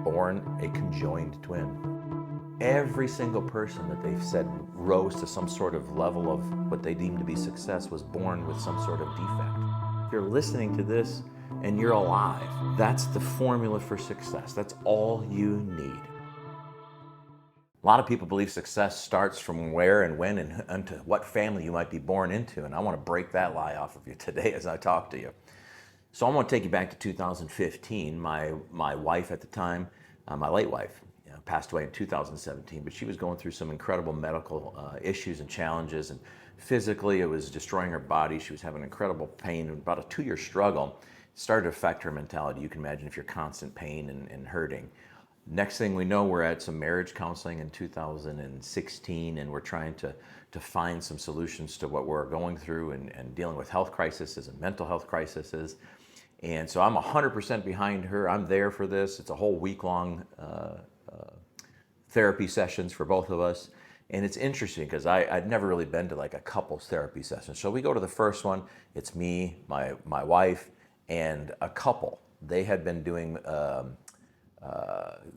born a conjoined twin. Every single person that they've said rose to some sort of level of what they deem to be success was born with some sort of defect. If you're listening to this and you're alive, that's the formula for success. That's all you need. A lot of people believe success starts from where and when and into what family you might be born into, and I want to break that lie off of you today as I talk to you. So I want to take you back to 2015. My wife at the time, my late wife, passed away in 2017, but she was going through some incredible medical issues and challenges, and physically it was destroying her body. She was having incredible pain, and about a 2-year struggle. It started to affect her mentality. You can imagine if you're constant pain and hurting. Next thing we know, we're at some marriage counseling in 2016, and we're trying to find some solutions to what we're going through and dealing with health crises and mental health crises. And so I'm 100% behind her. I'm there for this. It's a whole week-long therapy sessions for both of us. And it's interesting because I'd never really been to like a couples therapy session. So we go to the first one. It's me, my wife, and a couple. They had been doing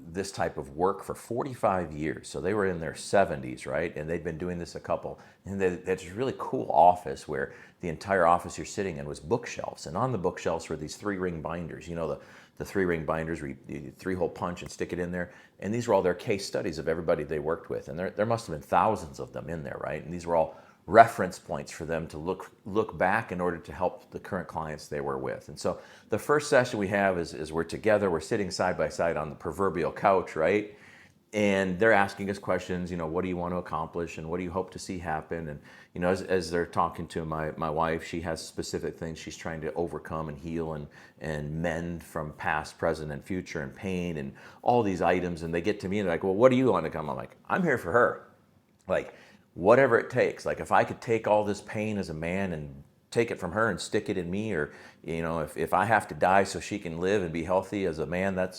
this type of work for 45 years. So they were in their 70s, right? And they'd been doing this a couple. And they had this really cool office where the entire office you're sitting in was bookshelves. And on the bookshelves were these 3-ring binders. You know, the 3-ring binders where you 3-hole punch and stick it in there. And these were all their case studies of everybody they worked with. And there must have been thousands of them in there, right? And these were all reference points for them to look back in order to help the current clients they were with. And so the first session we have is we're together, we're sitting side by side on the proverbial couch, right? And they're asking us questions, what do you want to accomplish and what do you hope to see happen? And, as they're talking to my wife, she has specific things she's trying to overcome and heal and mend from past, present, and future and pain and all these items. And they get to me and they're like, well, what do you want to come? I'm like, I'm here for her. Like, whatever it takes. Like if I could take all this pain as a man and take it from her and stick it in me, or if I have to die so she can live and be healthy as a man,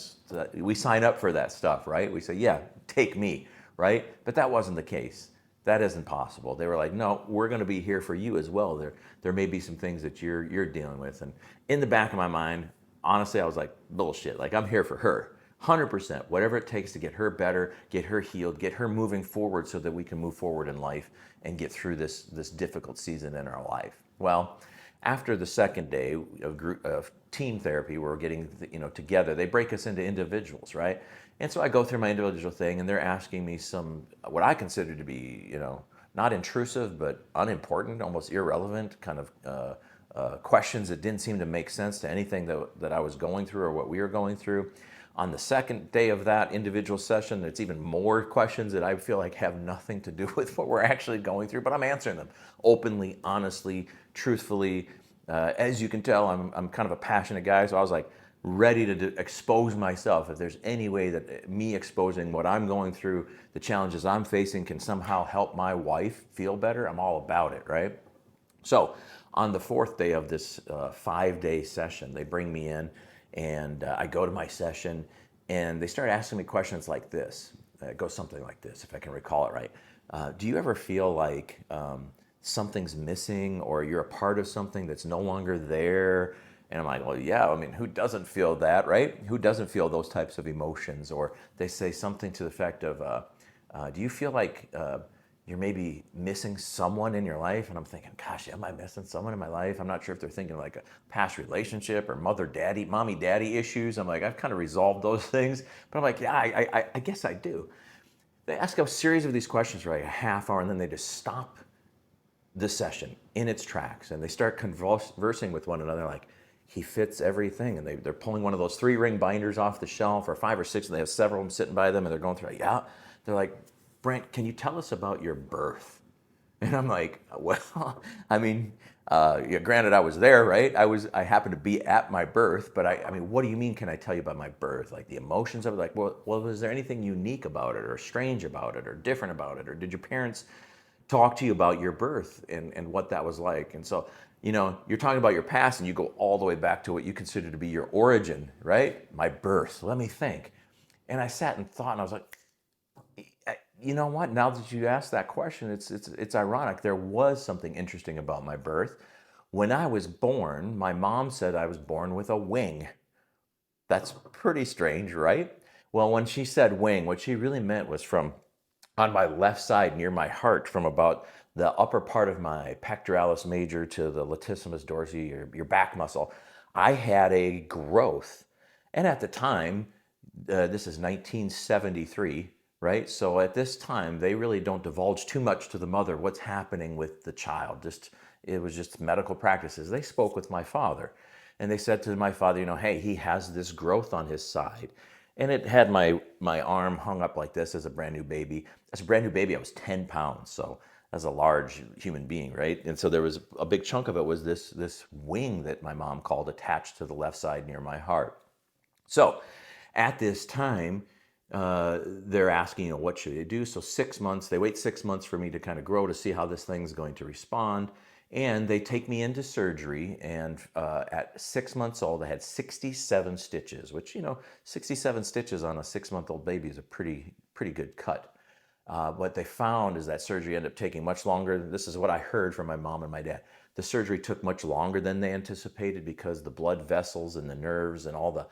we sign up for that stuff, right? We say, yeah, take me, right? But that wasn't the case. That isn't possible. They were like, no, we're going to be here for you as well. There may be some things that you're dealing with. And in the back of my mind, honestly, I was like, bullshit. Like I'm here for her. 100%, whatever it takes to get her better, get her healed, get her moving forward so that we can move forward in life and get through this difficult season in our life. Well, after the second day of team therapy, we're getting together. They break us into individuals, right? And so I go through my individual thing, and they're asking me some what I consider to be not intrusive but unimportant, almost irrelevant kind of questions that didn't seem to make sense to anything that I was going through or what we were going through. On the second day of that individual session, there's even more questions that I feel like have nothing to do with what we're actually going through, but I'm answering them openly, honestly, truthfully. As you can tell, I'm kind of a passionate guy, so I was like ready to expose myself. If there's any way that me exposing what I'm going through, the challenges I'm facing can somehow help my wife feel better, I'm all about it, right? So on the fourth day of this 5-day session, they bring me in, and I go to my session, and they start asking me questions like this. It goes something like this, if I can recall it right. Do you ever feel like something's missing, or you're a part of something that's no longer there? And I'm like, well, yeah, I mean, who doesn't feel that, right? Who doesn't feel those types of emotions? Or they say something to the effect of, do you feel like you're maybe missing someone in your life? And I'm thinking, gosh, am I missing someone in my life? I'm not sure if they're thinking like a past relationship or mommy, daddy issues. I'm like, I've kind of resolved those things. But I'm like, yeah, I guess I do. They ask a series of these questions for like a half hour, and then they just stop the session in its tracks. And they start conversing with one another like, he fits everything. And they're pulling one of those 3-ring binders off the shelf, or 5 or 6, and they have several of them sitting by them, and they're going through it. Yeah. They're like, Brent, can you tell us about your birth? And I'm like, well, I mean, yeah, granted I was there, right? I happened to be at my birth, but I mean, what do you mean, can I tell you about my birth? Like the emotions of it, like, well, was there anything unique about it, or strange about it, or different about it? Or did your parents talk to you about your birth and what that was like? And so, you're talking about your past, and you go all the way back to what you consider to be your origin, right? My birth, let me think. And I sat and thought, and I was like, you know what? Now that you asked that question, it's ironic. There was something interesting about my birth. When I was born, my mom said I was born with a wing. That's pretty strange, right? Well, when she said wing, what she really meant was from on my left side near my heart, from about the upper part of my pectoralis major to the latissimus dorsi, your back muscle. I had a growth. And at the time, this is 1973, right? So at this time, they really don't divulge too much to the mother what's happening with the child. It was just medical practices. They spoke with my father, and they said to my father, hey, he has this growth on his side. And it had my arm hung up like this as a brand new baby. As a brand new baby, I was 10 pounds, so as a large human being, right? And so there was a big chunk of it was this wing that my mom called attached to the left side near my heart. So at this time, they're asking, what should I do? So 6 months, they wait 6 months for me to kind of grow to see how this thing's going to respond. And they take me into surgery. And at 6 months old, I had 67 stitches, which, 67 stitches on a 6-month-old baby is a pretty good cut. What they found is that surgery ended up taking much longer. This is what I heard from my mom and my dad. The surgery took much longer than they anticipated because the blood vessels and the nerves and all the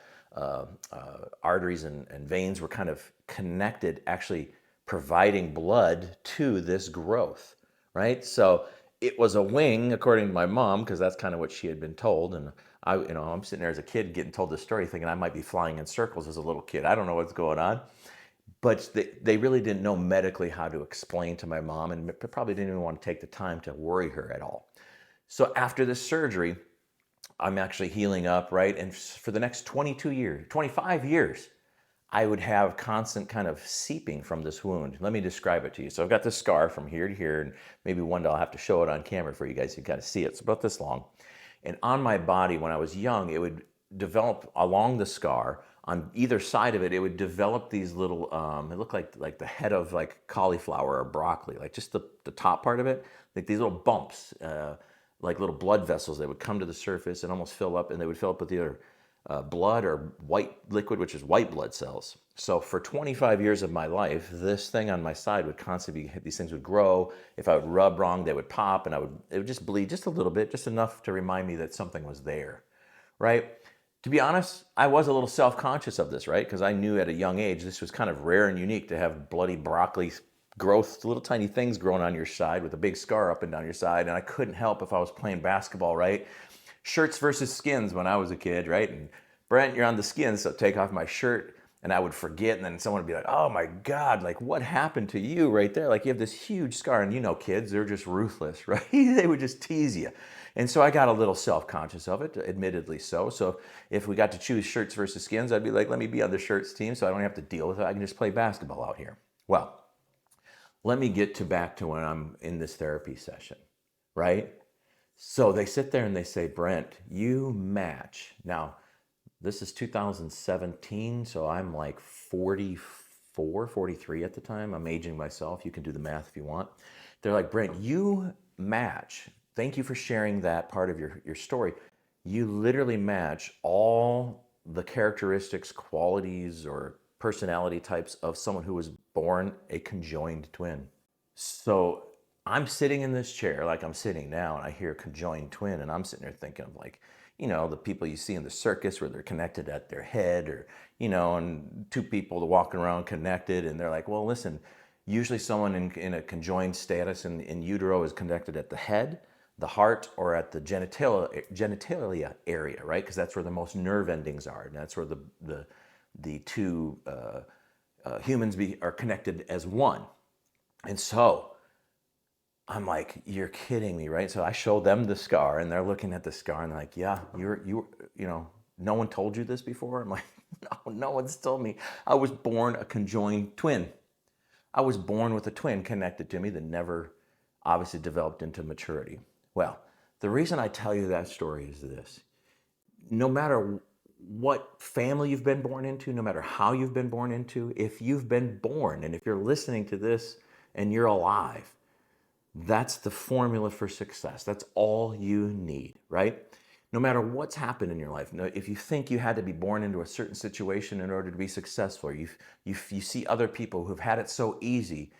arteries and veins were kind of connected, actually providing blood to this growth, right? So it was a wing, according to my mom, because that's kind of what she had been told. And I'm sitting there as a kid getting told this story, thinking I might be flying in circles as a little kid. I don't know what's going on. But they really didn't know medically how to explain to my mom, and probably didn't even want to take the time to worry her at all. So after this surgery, I'm actually healing up, right? And for the next 25 years, I would have constant kind of seeping from this wound. Let me describe it to you. So I've got this scar from here to here, and maybe one day I'll have to show it on camera for you guys so you can kind of see it. It's about this long. And on my body, when I was young, it would develop along the scar. On either side of it, it would develop these little, it looked like the head of like cauliflower or broccoli, like just the top part of it, like these little bumps, like little blood vessels that would come to the surface and almost fill up, and they would fill up with either blood or white liquid, which is white blood cells. So for 25 years of my life, this thing on my side would constantly be, these things would grow. If I would rub wrong, they would pop, and it would just bleed just a little bit, just enough to remind me that something was there, right? To be honest, I was a little self-conscious of this, right? Because I knew at a young age this was kind of rare and unique to have bloody broccoli growth, little tiny things growing on your side with a big scar up and down your side. And I couldn't help if I was playing basketball, right? Shirts versus skins when I was a kid, right? And Brent, you're on the skins, so take off my shirt. And I would forget, and then someone would be like, oh my God, like what happened to you right there? Like you have this huge scar, and kids, they're just ruthless, right? They would just tease you. And so I got a little self-conscious of it, admittedly so. So if we got to choose shirts versus skins, I'd be like, let me be on the shirts team so I don't have to deal with it. I can just play basketball out here. Well, let me get back to when I'm in this therapy session, right? So they sit there and they say, Brent, you match. Now, this is 2017, so I'm like 44, 43 at the time. I'm aging myself. You can do the math if you want. They're like, Brent, you match. Thank you for sharing that part of your story. You literally match all the characteristics, qualities, or personality types of someone who was born a conjoined twin. So I'm sitting in this chair like I'm sitting now, and I hear conjoined twin, and I'm sitting there thinking of like, the people you see in the circus where they're connected at their head, or, and two people walking around connected, and they're like, well, listen, usually someone in a conjoined status in utero is connected at the head, the heart, or at the genitalia area, right? Because that's where the most nerve endings are, and that's where the two humans are connected as one. And so I'm like, you're kidding me, right? So I show them the scar, and they're looking at the scar, and they're like, yeah, no one told you this before? I'm like, no one's told me. I was born a conjoined twin. I was born with a twin connected to me that never obviously developed into maturity. Well, the reason I tell you that story is this. No matter what family you've been born into, no matter how you've been born into, if you've been born, and if you're listening to this and you're alive, that's the formula for success. That's all you need, right? No matter what's happened in your life, if you think you had to be born into a certain situation in order to be successful, or you see other people who've had it so easy,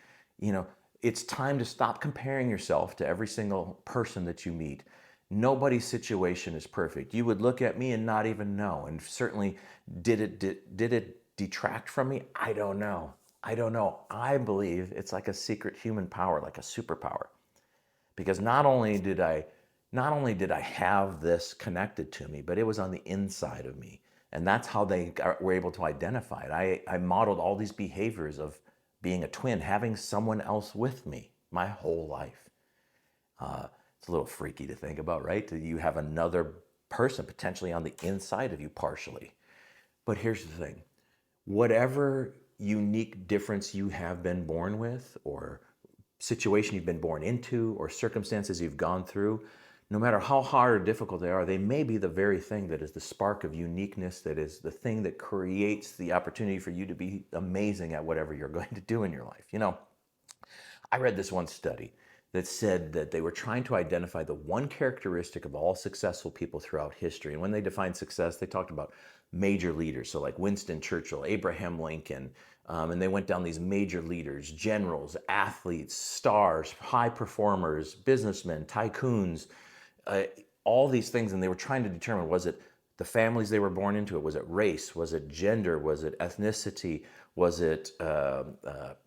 it's time to stop comparing yourself to every single person that you meet. Nobody's situation is perfect. You would look at me and not even know, and certainly did it detract from me? I don't know. I don't know. I believe it's like a secret human power, like a superpower. Because not only did I have this connected to me, but it was on the inside of me. And that's how were able to identify it. I modeled all these behaviors of being a twin, having someone else with me my whole life. It's a little freaky to think about, right? That you have another person potentially on the inside of you partially. But here's the thing, whatever unique difference you have been born with, or situation you've been born into, or circumstances you've gone through, no matter how hard or difficult they are, they may be the very thing that is the spark of uniqueness, that is the thing that creates the opportunity for you to be amazing at whatever you're going to do in your life. I read this one study that said that they were trying to identify the one characteristic of all successful people throughout history. And when they defined success, they talked about major leaders. So like Winston Churchill, Abraham Lincoln, and they went down these major leaders, generals, athletes, stars, high performers, businessmen, tycoons, all these things. And they were trying to determine, was it the families they were born into? Was it race? Was it gender? Was it ethnicity? Was it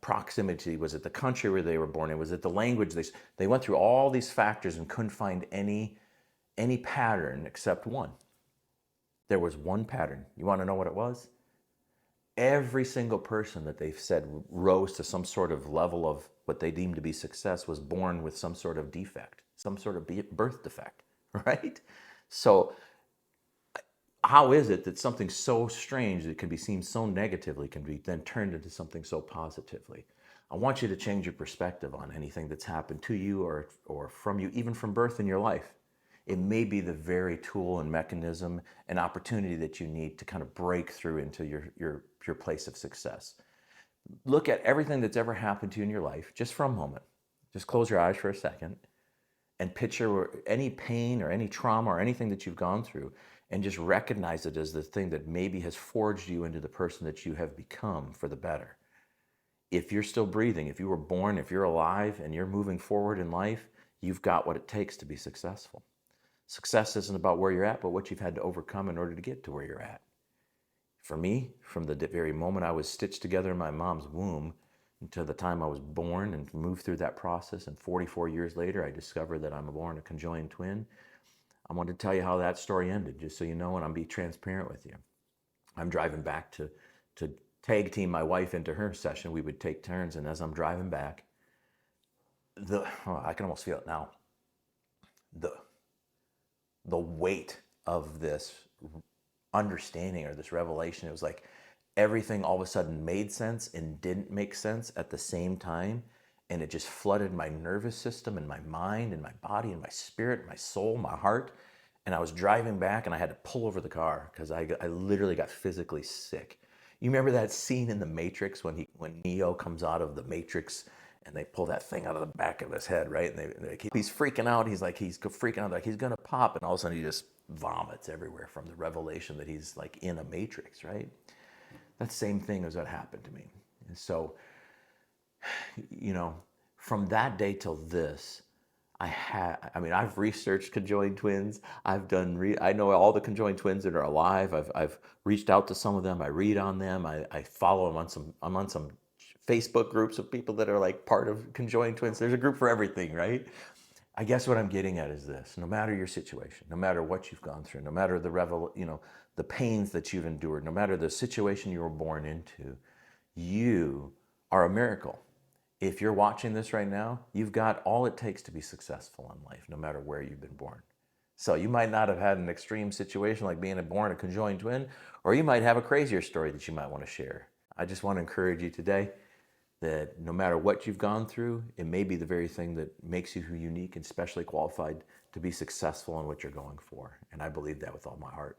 proximity? Was it the country where they were born in? Was it the language? They went through all these factors and couldn't find any pattern except one. There was one pattern. You want to know what it was? Every single person that they've said rose to some sort of level of what they deemed to be success was born with some sort of defect, some sort of birth defect, right? So how is it that something so strange that can be seen so negatively can be then turned into something so positively? I want you to change your perspective on anything that's happened to you or from you, even from birth in your life. It may be the very tool and mechanism and opportunity that you need to kind of break through into your place of success. Look at everything that's ever happened to you in your life just for a moment. Just close your eyes for a second and picture any pain or any trauma or anything that you've gone through, and just recognize it as the thing that maybe has forged you into the person that you have become for the better. If you're still breathing, if you were born, if you're alive and you're moving forward in life, you've got what it takes to be successful. Success isn't about where you're at, but what you've had to overcome in order to get to where you're at. For me, from the very moment I was stitched together in my mom's womb until the time I was born and moved through that process, and 44 years later, I discovered that I'm born a conjoined twin. I want to tell you how that story ended, just so you know, and I'm be transparent with you. I'm driving back to tag team my wife into her session. We would take turns, and as I'm driving back, I can almost feel it now. The weight of this understanding or this revelation, it was like everything all of a sudden made sense and didn't make sense at the same time. And it just flooded my nervous system and my mind and my body and my spirit, my soul, my heart. And I was driving back and I had to pull over the car because I literally got physically sick. You remember that scene in The Matrix when Neo comes out of the Matrix and they pull that thing out of the back of his head, right? And he's freaking out. He's freaking out, like he's gonna pop, and all of a sudden he just vomits everywhere from the revelation that he's like in a matrix, right? That same thing is what happened to me. And so, from that day till this, I've researched conjoined twins. I know all the conjoined twins that are alive. I've reached out to some of them. I read on them. I follow them I'm on some Facebook groups of people that are like part of conjoined twins. There's a group for everything, right? I guess what I'm getting at is this: no matter your situation, no matter what you've gone through, no matter the pains that you've endured, no matter the situation you were born into, you are a miracle. If you're watching this right now, you've got all it takes to be successful in life, no matter where you've been born. So you might not have had an extreme situation like being born a conjoined twin, or you might have a crazier story that you might want to share. I just want to encourage you today that no matter what you've gone through, it may be the very thing that makes you unique and specially qualified to be successful in what you're going for. And I believe that with all my heart.